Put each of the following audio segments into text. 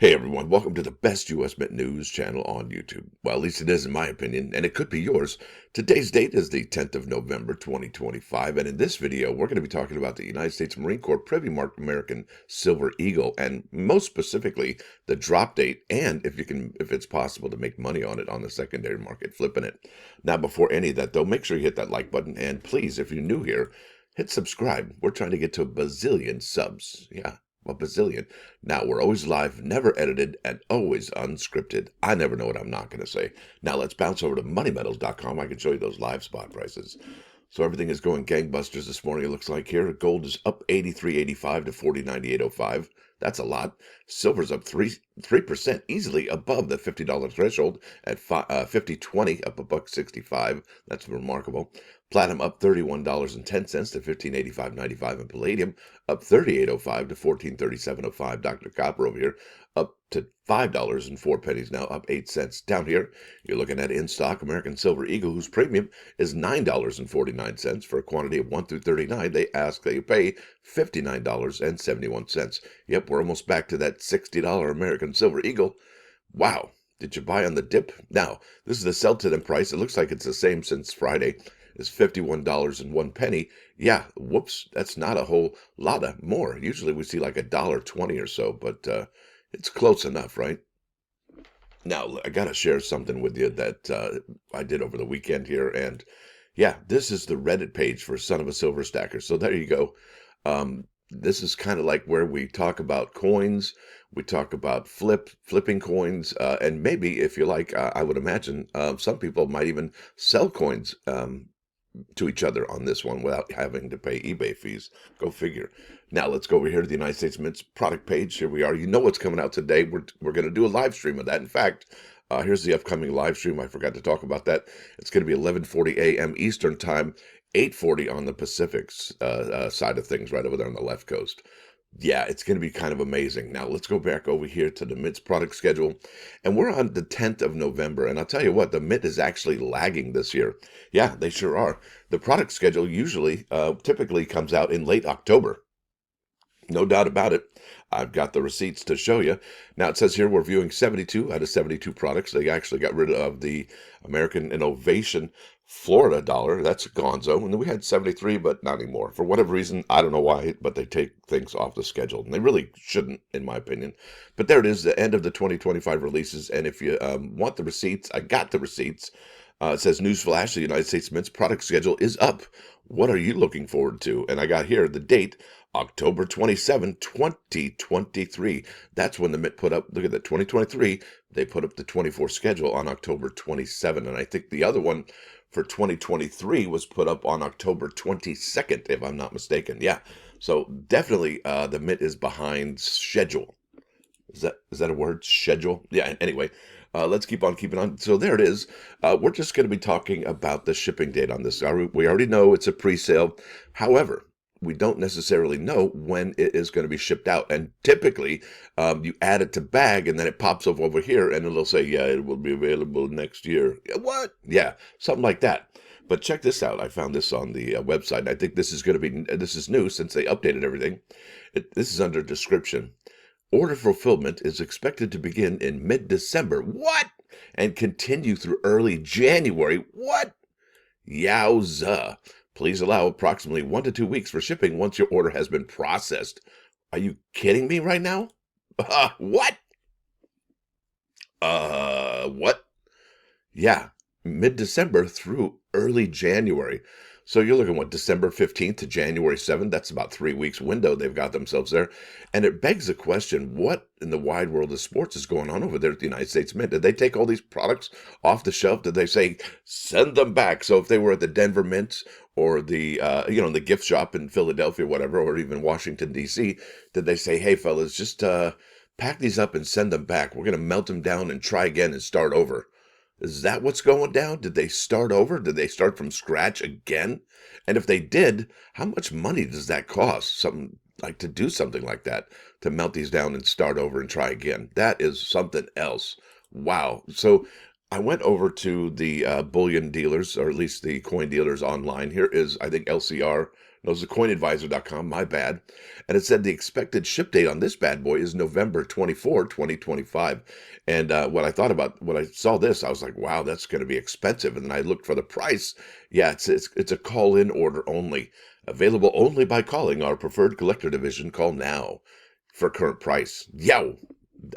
Hey everyone, welcome to the best US Mint news channel on YouTube. Well, at least it is in my opinion, and it could be yours. Today's date is the 10th of November, 2025, and in this video, we're going to be talking about the United States Marine Corps Privy marked American Silver Eagle, and most specifically, the drop date, and if it's possible to make money on it on the secondary market, flipping it. Now, before any of that though, make sure you hit that like button, and please, if you're new here, hit subscribe. We're trying to get to a bazillion subs. Yeah. A bazillion. Now, we're always live, never edited, and always unscripted. I never know what I'm not going to say. Now, let's bounce over to moneymetals.com. I can show you those live spot prices. So everything is going gangbusters this morning, it looks like here. Gold is up 83.85 to 40.9805. That's a lot. Silver's up 3%, easily above the $50 threshold at 50.20, up $1.65. That's remarkable. Platinum up $31.10 to 15.85.95, and palladium up 38.05 to 14.37.05. Dr. Copper over here up to $5.04 now, up 8 cents. Down here, you're looking at in stock American Silver Eagle, whose premium is $9.49 for a quantity of 1 through 39. They ask that you pay $59.71. Yep, we're almost back to that $60 American Silver Eagle. Wow. Did you buy on the dip? Now, this is the sell to them price. It looks like it's the same since Friday. It's $51.01. Yeah, whoops, that's not a whole lot of more. Usually we see like $1.20 or so, but it's close enough, right? Now, I got to share something with you that I did over the weekend here. And yeah, this is the Reddit page for Son of a Silver Stacker. So there you go. This is kind of like where we talk about coins. We talk about flipping coins. And maybe if you like, I would imagine some people might even sell coins to each other on this one without having to pay eBay fees. Go figure. Now let's go over here to the United States Mint's product page. Here we are. You know what's coming out today. We're going to do a live stream of that. In fact, here's the upcoming live stream. I forgot to talk about that. It's going to be 11:40 a.m. Eastern time, 8:40 on the Pacific side of things, right over there on the left coast. Yeah, it's going to be kind of amazing. Now, let's go back over here to the Mint's product schedule. And we're on the 10th of November. And I'll tell you what, the Mint is actually lagging this year. Yeah, they sure are. The product schedule usually, typically comes out in late October. No doubt about it. I've got the receipts to show you. Now, it says here we're viewing 72 out of 72 products. They actually got rid of the American Innovation Florida dollar. That's gonzo. And then we had 73, but not anymore. For whatever reason, I don't know why, but they take things off the schedule. And they really shouldn't, in my opinion. But there it is, the end of the 2025 releases. And if you want the receipts, I got the receipts. It says, newsflash, the United States Mint's product schedule is up. What are you looking forward to? And I got here the date, October 27, 2023. That's when the Mint put up, look at that, 2023. They put up the 24 schedule on October 27. And I think the other one for 2023 was put up on October 22nd, if I'm not mistaken. Yeah. So definitely the Mint is behind schedule. Is that a word? Schedule? Yeah, anyway. Let's keep on keeping on. So there it is. We're just going to be talking about the shipping date on this. We already know it's a pre-sale. However, we don't necessarily know when it is going to be shipped out. And typically, you add it to bag and then it pops up over here and it'll say, yeah, it will be available next year. What? Yeah, something like that. But check this out. I found this on the website. And I think this is going to be, this is new since they updated everything. This is under description. Order fulfillment is expected to begin in mid-December. What? And continue through early January. What? Yowza. Please allow approximately 1 to 2 weeks for shipping once your order has been processed. Are you kidding me right now? What? What? Yeah, mid-December through early January. So you're looking, what, December 15th to January 7th? That's about 3 weeks window they've got themselves there. And it begs the question, what in the wide world of sports is going on over there at the United States Mint? Did they take all these products off the shelf? Did they say, send them back? So if they were at the Denver Mint or the, the gift shop in Philadelphia, whatever, or even Washington, D.C., did they say, hey, fellas, just pack these up and send them back. We're going to melt them down and try again and start over. Is that what's going down? Did they start over? Did they start from scratch again? And if they did, how much money does that cost? Something like to do something like that, to melt these down and start over and try again. That is something else. Wow. So I went over to the bullion dealers, or at least the coin dealers online. Here is, I think, LCR, It was the coinadvisor.com, my bad. And it said the expected ship date on this bad boy is November 24, 2025. And when I saw this, I was like, wow, that's going to be expensive. And then I looked for the price. Yeah, it's a call-in order only. Available only by calling our preferred collector division. Call now for current price. Yow!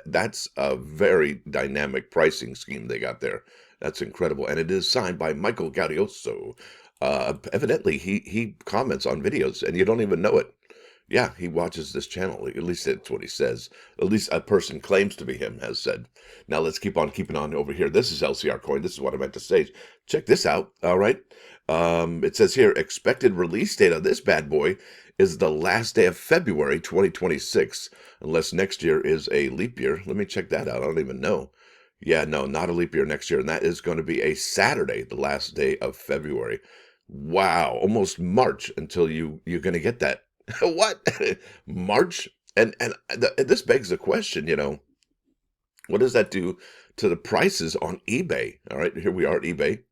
That's a very dynamic pricing scheme they got there. That's incredible. And it is signed by Michael Gaudioso. Evidently, he comments on videos, and you don't even know it. Yeah, he watches this channel. At least that's what he says. At least a person claims to be him has said. Now let's keep on keeping on over here. This is LCR Coin. This is what I meant to say. Check this out. All right. It says here, expected release date on this bad boy is the last day of February 2026, unless next year is a leap year. Let me check that out. I don't even know. Yeah, no, not a leap year next year. And that is going to be a Saturday, the last day of February. Wow, almost March until you're going to get that. What? March? And this begs the question, what does that do to the prices on eBay? All right, here we are at eBay.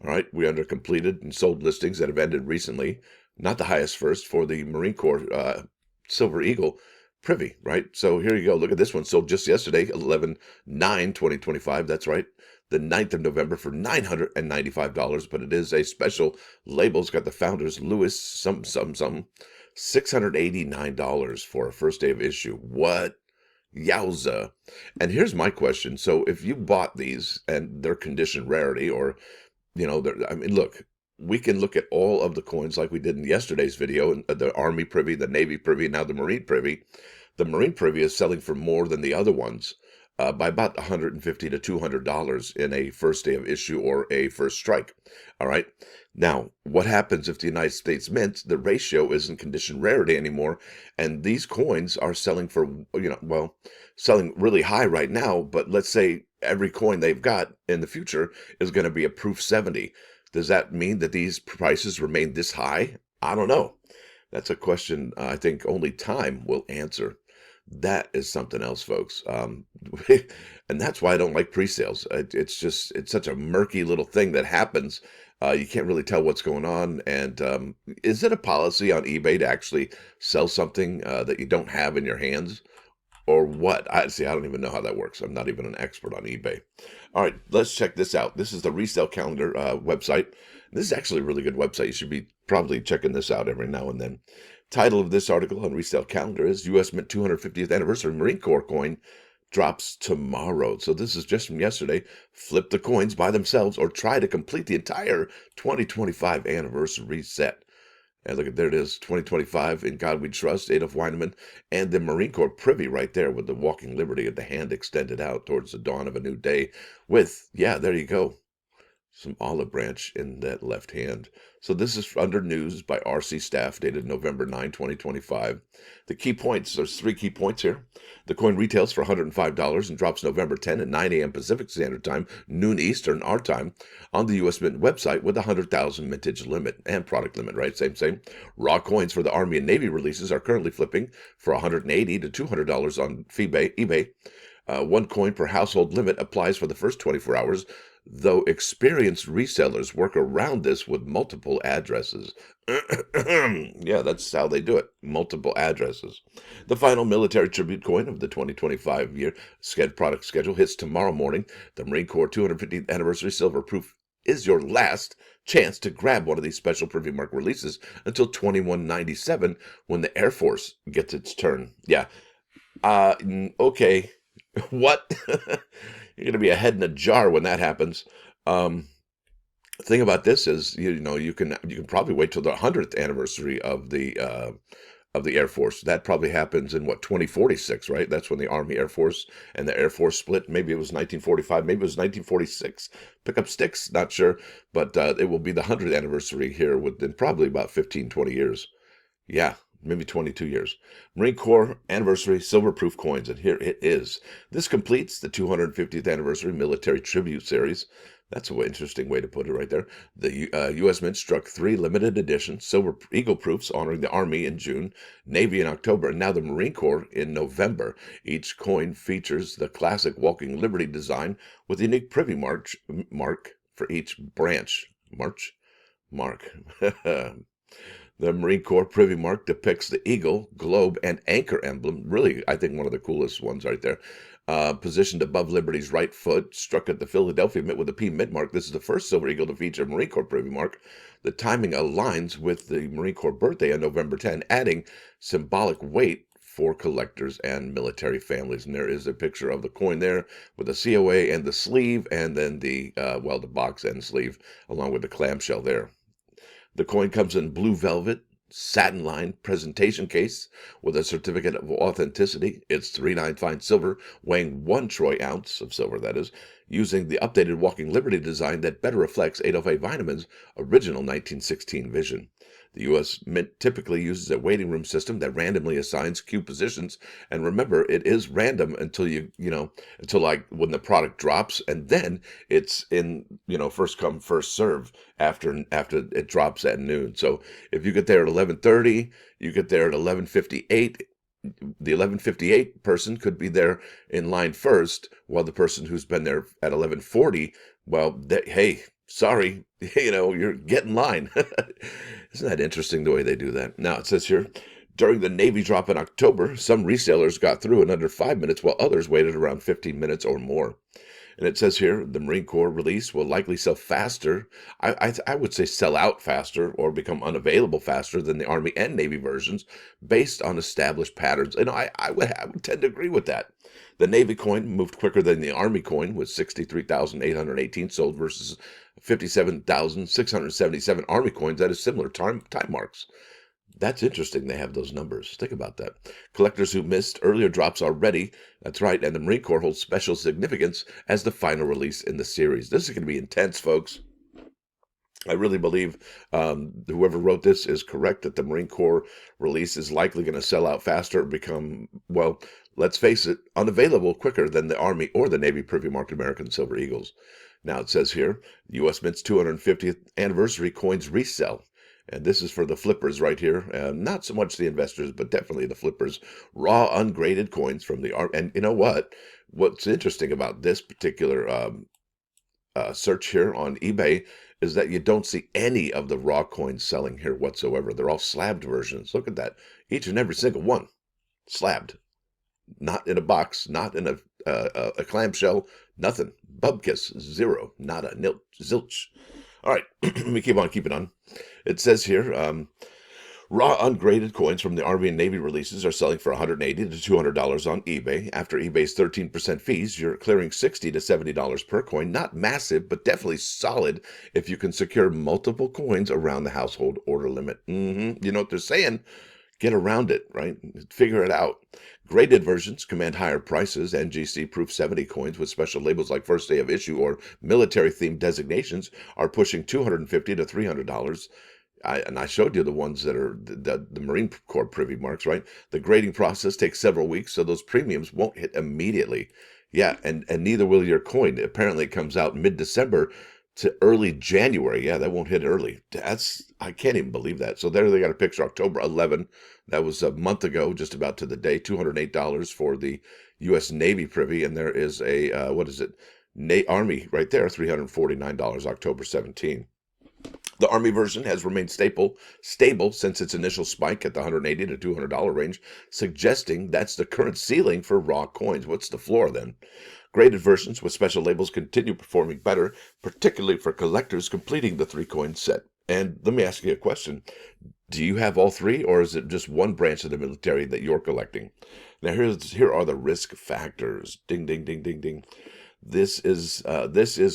All right, we under completed and sold listings that have ended recently. Not the highest first for the Marine Corps Silver Eagle Privy, right? So here you go. Look at this one. Sold just yesterday, 11/9/2025. That's right. The 9th of November for $995, but it is a special label. It's got the founders, Lewis, some, $689 for a first day of issue. What? Yowza. And here's my question. So if you bought these and they're condition rarity or, look, we can look at all of the coins like we did in yesterday's video, the Army Privy, the Navy Privy, now the Marine Privy. The Marine Privy is selling for more than the other ones by about $150 to $200 in a first day of issue or a first strike. All right. Now, what happens if the United States Mint, the ratio isn't condition rarity anymore, and these coins are selling for, selling really high right now, but let's say every coin they've got in the future is going to be a proof 70. Does that mean that these prices remain this high? I don't know. That's a question I think only time will answer. That is something else, folks. And that's why I don't like pre-sales. It's such a murky little thing that happens. You can't really tell what's going on. And is it a policy on eBay to actually sell something that you don't have in your hands? Or what? I don't even know how that works. I'm not even an expert on eBay. All right, let's check this out. This is the resale calendar website. This is actually a really good website. You should be probably checking this out every now and then. Title of this article on resale calendar is U.S. Mint 250th Anniversary Marine Corps coin drops tomorrow. So this is just from yesterday. Flip the coins by themselves or try to complete the entire 2025 anniversary set. And look at, there it is, 2025, In God We Trust, Adolf Weineman, and the Marine Corps Privy right there with the walking liberty of the hand extended out towards the dawn of a new day with, there you go, some olive branch in that left hand. So this is under news by RC Staff, dated November 9, 2025. The key points, there's 3 key points here. The coin retails for $105 and drops November 10 at 9 a.m. Pacific Standard Time, noon Eastern, our time, on the U.S. Mint website with a 100,000 mintage limit and product limit, right? Same. Raw coins for the Army and Navy releases are currently flipping for $180 to $200 on eBay. 1 coin per household limit applies for the first 24 hours, though experienced resellers work around this with multiple addresses. Yeah, that's how they do it. Multiple addresses. The final military tribute coin of the 2025 year product schedule hits tomorrow morning. The Marine Corps 250th Anniversary Silver Proof is your last chance to grab one of these special Privy Mark releases until 2197 when the Air Force gets its turn. Yeah. Okay. What? You're going to be a head in a jar when that happens. The thing about this is, you can probably wait till the 100th anniversary of the Air Force. That probably happens in 2046, right? That's when the Army Air Force and the Air Force split. Maybe it was 1945. Maybe it was 1946. Pick up sticks. Not sure, but it will be the 100th anniversary here within probably about 15, 20 years. Yeah. Maybe 22 years. Marine Corps Anniversary Silver Proof coins, and here it is. This completes the 250th Anniversary Military Tribute Series. That's an interesting way to put it right there. The U.S. Mint struck 3 limited edition Silver Eagle Proofs honoring the Army in June, Navy in October, and now the Marine Corps in November. Each coin features the classic Walking Liberty design with a unique Privy mark for each branch. Mark. The Marine Corps Privy Mark depicts the eagle, globe, and anchor emblem. Really, I think one of the coolest ones right there. Positioned above Liberty's right foot, struck at the Philadelphia Mint with a P mid mark. This is the first silver eagle to feature a Marine Corps Privy Mark. The timing aligns with the Marine Corps birthday on November 10, adding symbolic weight for collectors and military families. And there is a picture of the coin there with the COA and the sleeve, and then the box and sleeve, along with the clamshell there. The coin comes in blue velvet, satin-lined presentation case with a certificate of authenticity. It's 3/9 fine silver, weighing 1 troy ounce of silver, that is, using the updated Walking Liberty design that better reflects 805 Vitamins' original 1916 vision. The U.S. Mint typically uses a waiting room system that randomly assigns queue positions. And remember, it is random until until like when the product drops, and then it's in, first come, first serve after it drops at noon. So if you get there at 11:30, you get there at 11:58. The 11:58 person could be there in line first, while the person who's been there at 11:40, well, hey, sorry, you're get in line. Isn't that interesting the way they do that? Now it says here, during the Navy drop in October, some resellers got through in under 5 minutes, while others waited around 15 minutes or more. And it says here, the Marine Corps release will likely sell faster. I would say sell out faster or become unavailable faster than the Army and Navy versions based on established patterns. And I would tend to agree with that. The Navy coin moved quicker than the Army coin, with 63,818 sold versus 57,677 Army coins at a similar time marks. That's interesting they have those numbers. Think about that. Collectors who missed earlier drops are ready. That's right. And the Marine Corps holds special significance as the final release in the series. This is going to be intense, folks. I really believe whoever wrote this is correct, that the Marine Corps release is likely going to sell out faster or become, well, let's face it, unavailable quicker than the Army or the Navy Privy Marked American Silver Eagles. Now it says here, U.S. Mint's 250th anniversary coins resell. And this is for the flippers right here. Not so much the investors, but definitely the flippers. Raw, ungraded coins from the Army. And you know what? What's interesting about this particular search here on eBay is that you don't see any of the raw coins selling here whatsoever. They're all slabbed versions. Look at that. Each and every single one. Slabbed. Not in a box. Not in a clamshell. Nothing. Bubkiss. Zero. Nada. Nil. Zilch. All right, let me keep on keeping on. It says here, raw ungraded coins from the Army and Navy releases are selling for $180 to $200 on eBay. After eBay's 13% fees, you're clearing $60 to $70 per coin. Not massive, but definitely solid if you can secure multiple coins around the household order limit. You know what they're saying? Get around it, right? Figure it out. Graded versions command higher prices. NGC Proof 70 coins with special labels like first day of issue or military-themed designations are pushing $250 to $300. I showed you the ones that are the Marine Corps Privy Marks, right? The grading process takes several weeks, so those premiums won't hit immediately. Yeah, and neither will your coin. Apparently, it comes out mid-December to early January. Yeah, that won't hit early. I can't even believe that. So there they got a picture, October 11. That was a month ago, just about to the day, $208 for the U.S. Navy Privy. And there is a, Army right there, $349, October 17. The Army version has remained stable since its initial spike at the $180 to $200 range, suggesting that's the current ceiling for raw coins. What's the floor then? Graded versions with special labels continue performing better, particularly for collectors completing the 3-coin set. And let me ask you a question. Do you have all 3, or is it just one branch of the military that you're collecting? Now, here are the risk factors. Ding, ding, ding, ding, ding. This is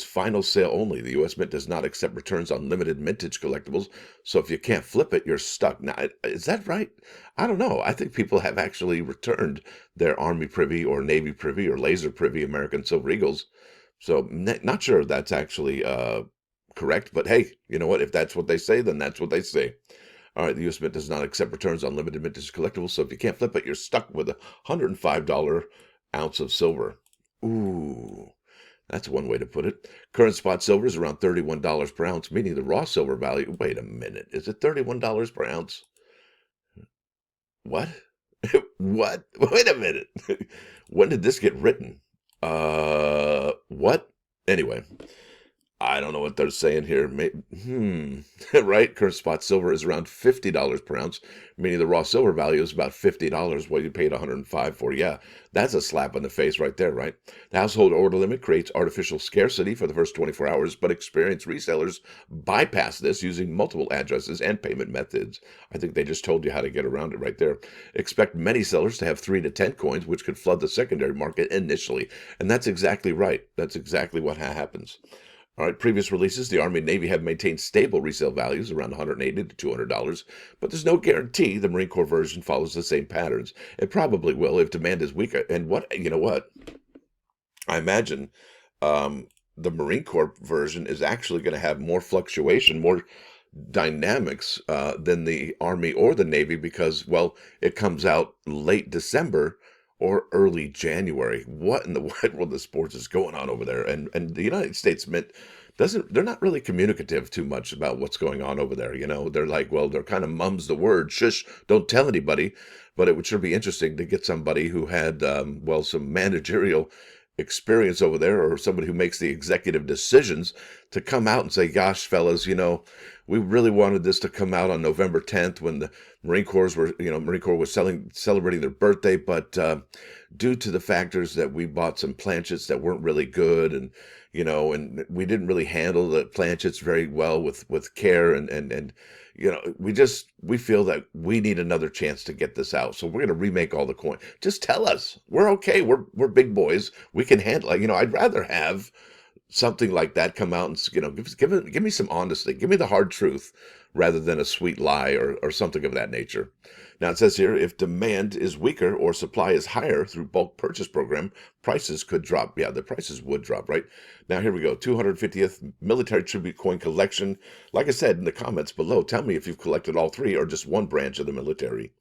final sale only. The U.S. Mint does not accept returns on limited mintage collectibles, so if you can't flip it, you're stuck. Now, is that right? I don't know. I think people have actually returned their Army Privy or Navy Privy or Laser Privy American Silver Eagles. So not sure if that's actually correct, but hey, you know what? If that's what they say, then that's what they say. All right, the U.S. Mint does not accept returns on limited mintage collectibles, so if you can't flip it, you're stuck with a $105 ounce of silver. Ooh. That's one way to put it. Current spot silver is around $31 per ounce, meaning the raw silver value. Wait a minute. Is it $31 per ounce? What? What? Wait a minute. When did this get written? What? Anyway, I don't know what they're saying here. Right? Current spot silver is around $50 per ounce, meaning the raw silver value is about $50, what you paid 105 for. Yeah, that's a slap in the face right there, right? The household order limit creates artificial scarcity for the first 24 hours, but experienced resellers bypass this using multiple addresses and payment methods. I think they just told you how to get around it right there. Expect many sellers to have 3 to 10 coins, which could flood the secondary market initially. And that's exactly right. That's exactly what happens. All right, previous releases, the Army and Navy have maintained stable resale values around $180 to $200, but there's no guarantee the Marine Corps version follows the same patterns. It probably will if demand is weaker. And you know what? I imagine the Marine Corps version is actually going to have more fluctuation, more dynamics than the Army or the Navy because, well, it comes out late December or early January. What in the wide world of sports is going on over there? And the United States Mint doesn't, they're not really communicative too much about what's going on over there. You know, they're like, well, they're kind of mums the word, shush, don't tell anybody. But it would sure be interesting to get somebody who had, well, some managerial experience over there or somebody who makes the executive decisions to come out and say, gosh, fellas, you know, we really wanted this to come out on November 10th when the Marine Corps was celebrating their birthday, but due to the factors that we bought some planchets that weren't really good, and and we didn't really handle the planchets very well with care, and we feel that we need another chance to get this out, so we're going to remake all the coin. Just tell us we're okay. We're big boys. We can handle it. I'd rather have something like that come out and give me some honesty, give me the hard truth rather than a sweet lie or something of that nature. Now it says here, if demand is weaker or supply is higher through bulk purchase program, prices could drop. Yeah, the prices would drop, right? Now here we go, 250th military tribute coin collection. Like I said in the comments below, tell me if you've collected all three or just one branch of the military.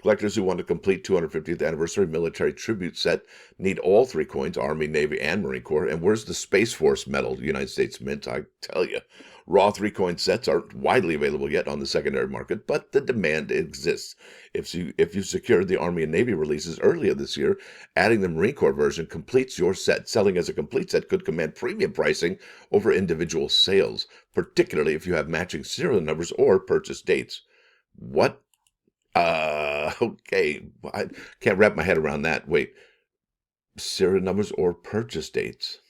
Collectors who want to complete 250th anniversary military tribute set need all three coins, Army, Navy, and Marine Corps. And where's the Space Force medal, United States Mint? I tell you, raw three-coin sets aren't widely available yet on the secondary market, but the demand exists. If you secured the Army and Navy releases earlier this year, adding the Marine Corps version completes your set. Selling as a complete set could command premium pricing over individual sales, particularly if you have matching serial numbers or purchase dates. What? Okay. I can't wrap my head around that. Wait, serial numbers or purchase dates?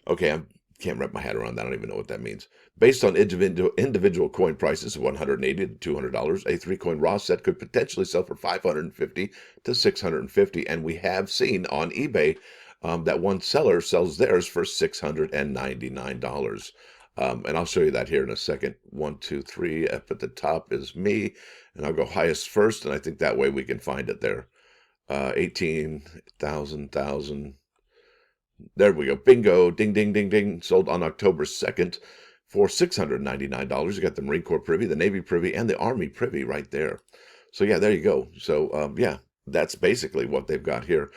Okay, I can't wrap my head around that. I don't even know what that means. Based on individual coin prices of $180 to $200, a three-coin raw set could potentially sell for $550 to $650, and we have seen on eBay that one seller sells theirs for $699. And I'll show you that here in a second. 1, 2, 3. Up at the top is me, and I'll go highest first, and I think that way we can find it there. 18,000. There we go. Bingo. Ding, ding, ding, ding. Sold on October 2nd for $699. You got the Marine Corps Privy, the Navy Privy, and the Army Privy right there. So yeah, there you go. So yeah, that's basically what they've got here.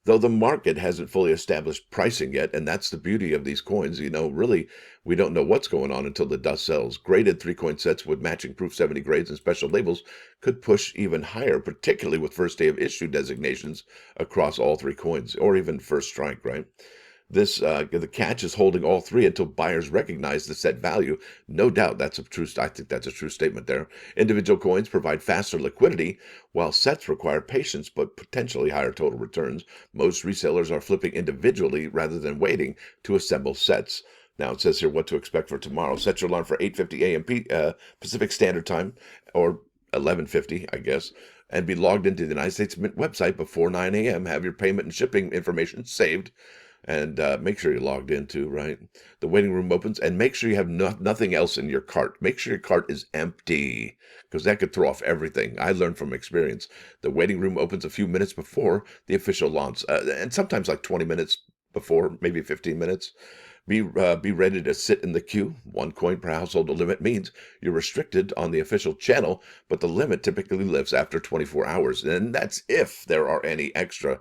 Though the market hasn't fully established pricing yet, and that's the beauty of these coins. Really, we don't know what's going on until the dust settles. Graded three-coin sets with matching Proof 70 grades and special labels could push even higher, particularly with first day of issue designations across all three coins, or even first strike, right? The catch is holding all three until buyers recognize the set value. No doubt I think that's a true statement there. Individual coins provide faster liquidity, while sets require patience but potentially higher total returns. Most resellers are flipping individually rather than waiting to assemble sets. Now it says here what to expect for tomorrow. Set your alarm for 8:50 a.m. Pacific Standard Time, or 11:50, I guess, and be logged into the United States Mint website before 9 a.m. Have your payment and shipping information saved. And make sure you're logged in too, right? The waiting room opens, and make sure you have nothing else in your cart. Make sure your cart is empty, because that could throw off everything. I learned from experience. The waiting room opens a few minutes before the official launch, and sometimes like 20 minutes before, maybe 15 minutes. Be ready to sit in the queue. 1 coin per household limit means you're restricted on the official channel, but the limit typically lifts after 24 hours, and that's if there are any extra.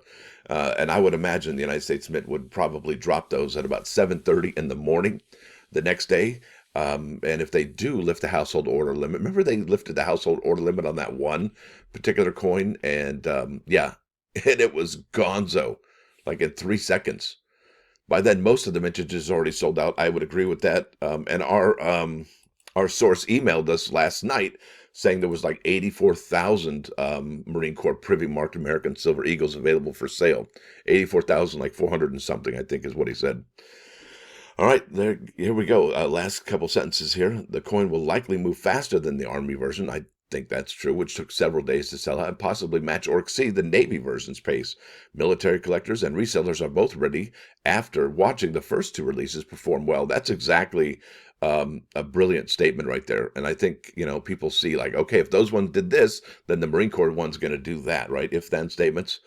And I would imagine the United States Mint would probably drop those at about 7:30 in the morning the next day. And if they do lift the household order limit, remember they lifted the household order limit on that one particular coin, and yeah, and it was gonzo, like in 3 seconds. By then, most of the vintage is already sold out. I would agree with that. And our source emailed us last night saying there was like 84,000 Marine Corps Privy marked American Silver Eagles available for sale. 84,000, like 400 and something, I think is what he said. All right, here we go. Last couple sentences here. The coin will likely move faster than the Army version. I think that's true, which took several days to sell out and possibly match or exceed the Navy version's pace. Military collectors and resellers are both ready after watching the first two releases perform well. That's exactly a brilliant statement right there. And I think, people see like, okay, if those ones did this, then the Marine Corps one's going to do that, right? If-then statements.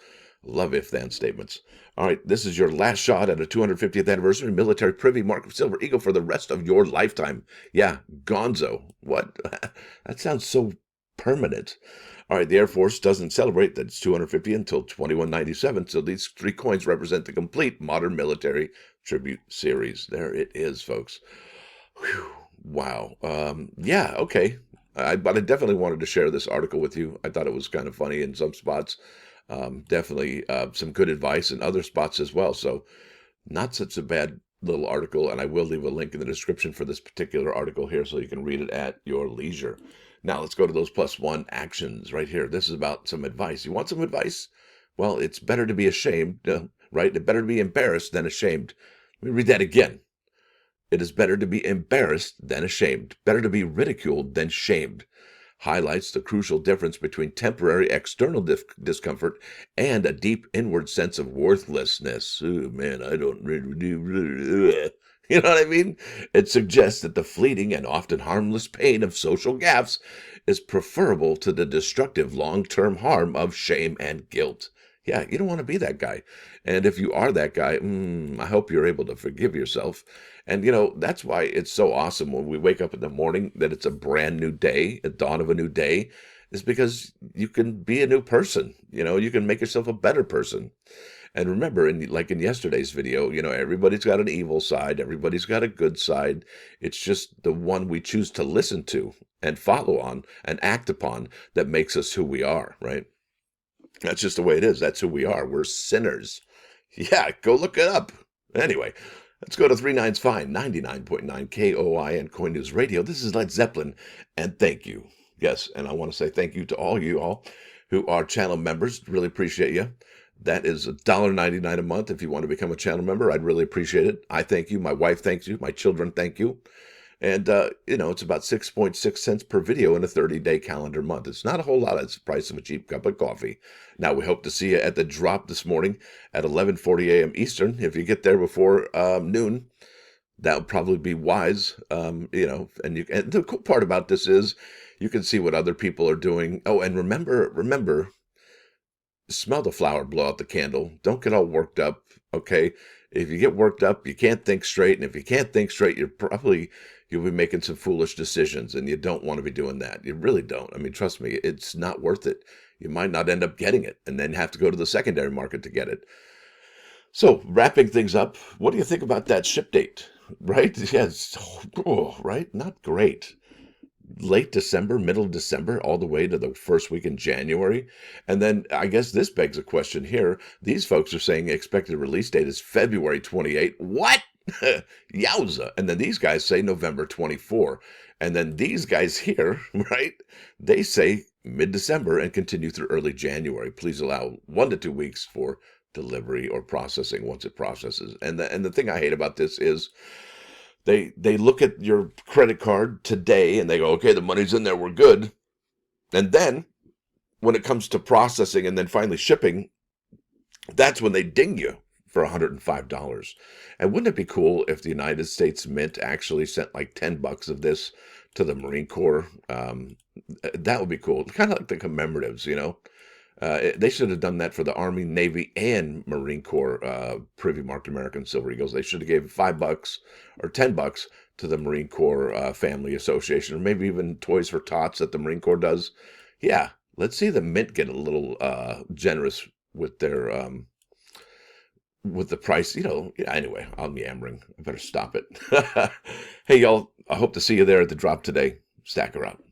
Love if-then statements. All right, this is your last shot at a 250th anniversary military privy mark of Silver Eagle for the rest of your lifetime. Yeah, gonzo. What? That sounds so permanent. All right, the Air Force doesn't celebrate that it's 250 until 2197, so these three coins represent the complete modern military tribute series. There it is, folks. Whew, wow. Yeah, okay. But I definitely wanted to share this article with you. I thought it was kind of funny in some spots. Definitely some good advice in other spots as well. So not such a bad little article. And I will leave a link in the description for this particular article here so you can read it at your leisure. Now let's go to those +1 actions right here. This is about some advice. You want some advice? Well, it's better to be ashamed, right? It's better to be embarrassed than ashamed. Let me read that again. It is better to be embarrassed than ashamed. Better to be ridiculed than shamed. Highlights the crucial difference between temporary external discomfort and a deep inward sense of worthlessness. Oh, man, I don't really do. You know what I mean? It suggests that the fleeting and often harmless pain of social gaffes is preferable to the destructive long-term harm of shame and guilt. Yeah, you don't want to be that guy. And if you are that guy, I hope you're able to forgive yourself. And, that's why it's so awesome when we wake up in the morning that it's a brand new day, a dawn of a new day, is because you can be a new person. You can make yourself a better person. And remember, in yesterday's video, everybody's got an evil side. Everybody's got a good side. It's just the one we choose to listen to and follow on and act upon that makes us who we are, right? That's just the way it is. That's who we are. We're sinners. Yeah, go look it up. Anyway, let's go to 39's Fine, 99.9 KOI and Coin News Radio. This is Led Zeppelin, and thank you. Yes, and I want to say thank you to all you all who are channel members. Really appreciate you. That is $1.99 a month. If you want to become a channel member, I'd really appreciate it. I thank you. My wife thanks you. My children thank you. And, it's about 6.6 cents per video in a 30-day calendar month. It's not a whole lot. It's the price of a cheap cup of coffee. Now, we hope to see you at the drop this morning at 11:40 a.m. Eastern. If you get there before noon, that would probably be wise. And the cool part about this is you can see what other people are doing. Oh, and remember, smell the flower, blow out the candle. Don't get all worked up, okay? If you get worked up, you can't think straight. And if you can't think straight, you'll be making some foolish decisions, and you don't want to be doing that. You really don't. I mean, trust me, it's not worth it. You might not end up getting it and then have to go to the secondary market to get it. So, wrapping things up, what do you think about that ship date? Right? Yes. Right? Not great. Late December, middle of December, all the way to the first week in January. And then I guess this begs a question here. These folks are saying expected release date is February 28. What? Yowza. And then these guys say November 24. And then these guys here, right, they say mid-December and continue through early January. Please allow 1 to 2 weeks for delivery or processing once it processes. And the thing I hate about this is they look at your credit card today and they go, okay, the money's in there, we're good. And then when it comes to processing and then finally shipping, that's when they ding you for $105. And wouldn't it be cool if the United States Mint actually sent like $10 of this to the Marine Corps? That would be cool. Kind of like the commemoratives, They should have done that for the Army, Navy, and Marine Corps Privy marked American Silver Eagles. They should have gave $5 or $10 to the Marine Corps Family Association, or maybe even Toys for Tots that the Marine Corps does. Yeah, let's see the Mint get a little generous with their with the price. Anyway, I'm yammering. I better stop it. Hey, y'all, I hope to see you there at the drop today. Stacker out.